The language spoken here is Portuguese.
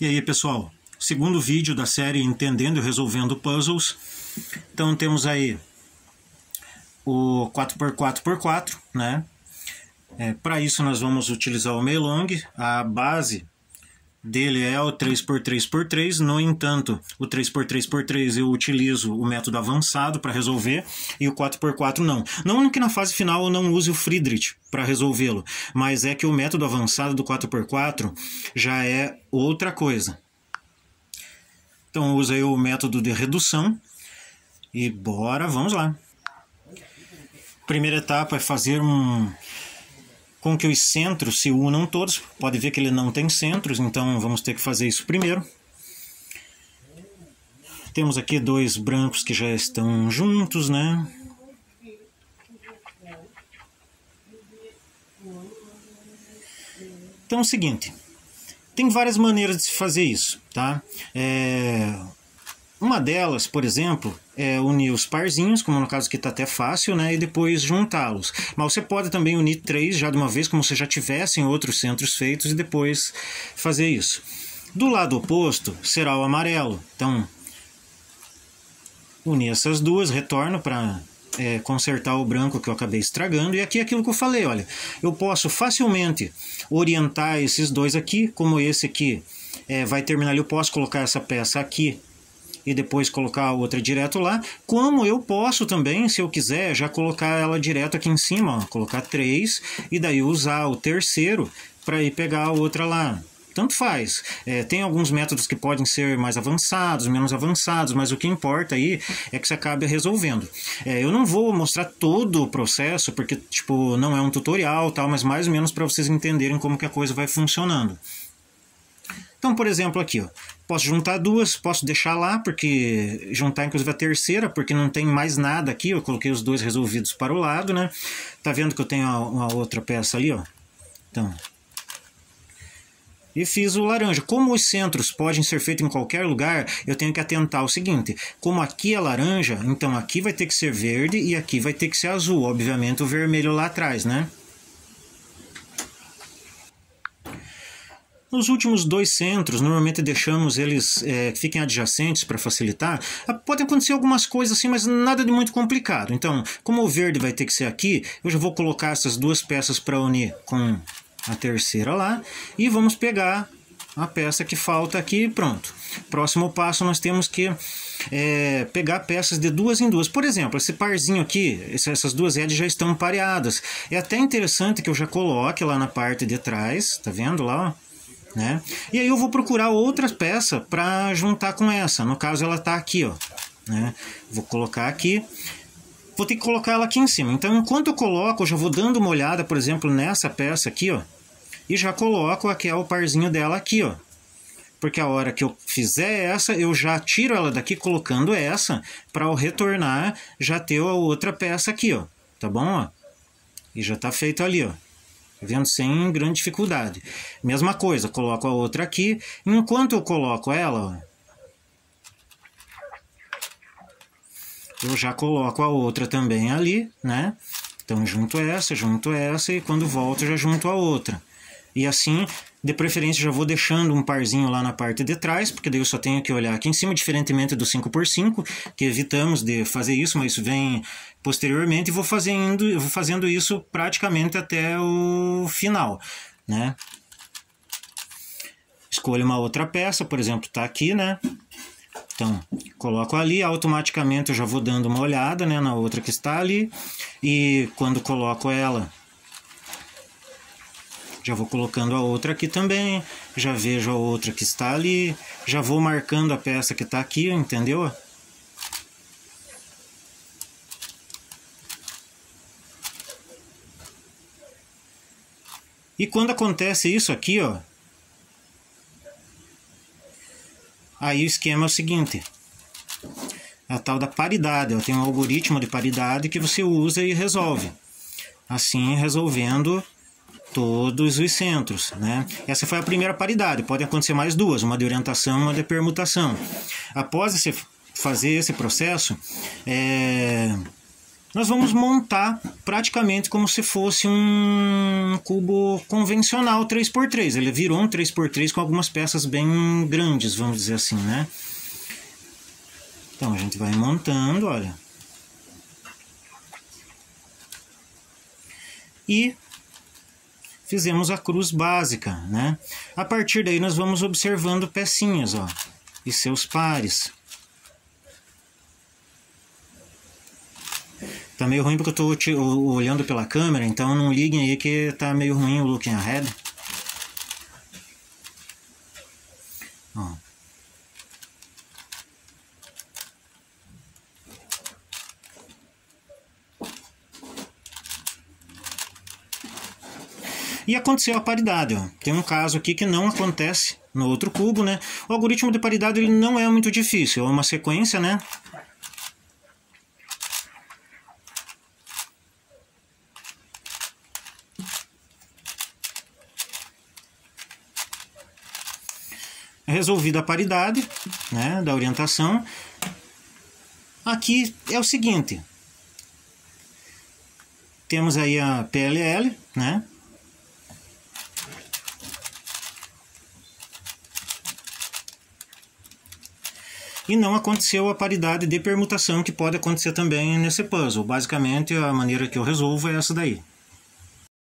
E aí, pessoal, segundo vídeo da série Entendendo e Resolvendo Puzzles. Então temos aí o 4x4x4, né? Para isso nós vamos utilizar o Meilong. A base dele é o 3x3x3, no entanto, o 3x3x3 eu utilizo o método avançado para resolver e o 4x4 não. Não que na fase final eu não use o Friedrich para resolvê-lo, mas é que o método avançado do 4x4 já é outra coisa. Então eu usei o método de redução e vamos lá. Primeira etapa é fazer com que os centros se unam todos. Pode ver que ele não tem centros, então vamos ter que fazer isso primeiro. Temos aqui dois brancos que já estão juntos, né? Então é o seguinte, tem várias maneiras de se fazer isso, tá? Uma delas, por exemplo, é unir os parzinhos, como no caso aqui está até fácil, né? E depois juntá-los. Mas você pode também unir três já de uma vez, como se já tivessem outros centros feitos, e depois fazer isso. Do lado oposto será o amarelo. Então, unir essas duas, retorno para consertar o branco que eu acabei estragando. E aqui é aquilo que eu falei, olha, eu posso facilmente orientar esses dois aqui, como esse aqui vai terminar ali, eu posso colocar essa peça aqui e depois colocar a outra direto lá, como eu posso também, se eu quiser, já colocar ela direto aqui em cima, ó, colocar 3 e daí usar o terceiro para ir pegar a outra lá. Tanto faz. Tem alguns métodos que podem ser mais avançados, menos avançados, mas o que importa aí é que você acabe resolvendo. Eu não vou mostrar todo o processo, porque tipo, não é um tutorial, tal, mas mais ou menos para vocês entenderem como que a coisa vai funcionando. Então, por exemplo, aqui, ó, posso juntar duas, posso deixar lá, porque juntar inclusive a terceira, porque não tem mais nada aqui, eu coloquei os dois resolvidos para o lado, né? Tá vendo que eu tenho uma outra peça ali, ó? Então, e fiz o laranja. Como os centros podem ser feitos em qualquer lugar, eu tenho que atentar ao seguinte, como aqui é laranja, então aqui vai ter que ser verde e aqui vai ter que ser azul, obviamente o vermelho lá atrás, né? Nos últimos dois centros, normalmente deixamos eles que fiquem adjacentes para facilitar. Pode acontecer algumas coisas assim, mas nada de muito complicado. Então, como o verde vai ter que ser aqui, eu já vou colocar essas duas peças para unir com a terceira lá. E vamos pegar a peça que falta aqui e pronto. Próximo passo, nós temos que pegar peças de duas em duas. Por exemplo, esse parzinho aqui, essas duas edges já estão pareadas. É até interessante que eu já coloque lá na parte de trás, tá vendo lá, ó? Né? E aí eu vou procurar outra peça para juntar com essa. No caso ela está aqui, ó, né? Vou colocar aqui. Vou ter que colocar ela aqui em cima. Então enquanto eu coloco, eu já vou dando uma olhada, por exemplo, nessa peça aqui, ó, e já coloco aqui o parzinho dela aqui, ó. Porque a hora que eu fizer essa, eu já tiro ela daqui colocando essa, para ao retornar já ter a outra peça aqui, ó. Tá bom, ó? E já está feito ali, ó. Vendo, sem grande dificuldade. Mesma coisa, coloco a outra aqui. Enquanto eu coloco ela, eu já coloco a outra também ali, né? Então junto essa e quando volto já junto a outra. E assim, de preferência já vou deixando um parzinho lá na parte de trás, porque daí eu só tenho que olhar aqui em cima, diferentemente do 5x5, que evitamos de fazer isso, mas isso vem posteriormente, e vou fazendo isso praticamente até o final, né? Escolho uma outra peça, por exemplo, está aqui, né? Então, coloco ali, automaticamente eu já vou dando uma olhada, né, na outra que está ali, e quando coloco ela, já vou colocando a outra aqui também, já vejo a outra que está ali, já vou marcando a peça que está aqui, entendeu? E quando acontece isso aqui, ó, aí o esquema é o seguinte, a tal da paridade, ó, tem um algoritmo de paridade que você usa e resolve. Assim, resolvendo todos os centros, né? Essa foi a primeira paridade, pode acontecer mais duas, uma de orientação e uma de permutação. Após você fazer esse processo, nós vamos montar praticamente como se fosse um cubo convencional 3x3. Ele virou um 3x3 com algumas peças bem grandes, vamos dizer assim, né? Então a gente vai montando, olha. E fizemos a cruz básica, né? A partir daí nós vamos observando pecinhas, ó, e seus pares. Tá meio ruim porque eu tô olhando pela câmera, então não liguem aí que tá meio ruim o looking ahead. Ó. E aconteceu a paridade, ó. Tem um caso aqui que não acontece no outro cubo, né? O algoritmo de paridade ele não é muito difícil, é uma sequência, né? Resolvida a paridade, né, da orientação. Aqui é o seguinte. Temos aí a PLL, né? E não aconteceu a paridade de permutação que pode acontecer também nesse puzzle. Basicamente, a maneira que eu resolvo é essa daí.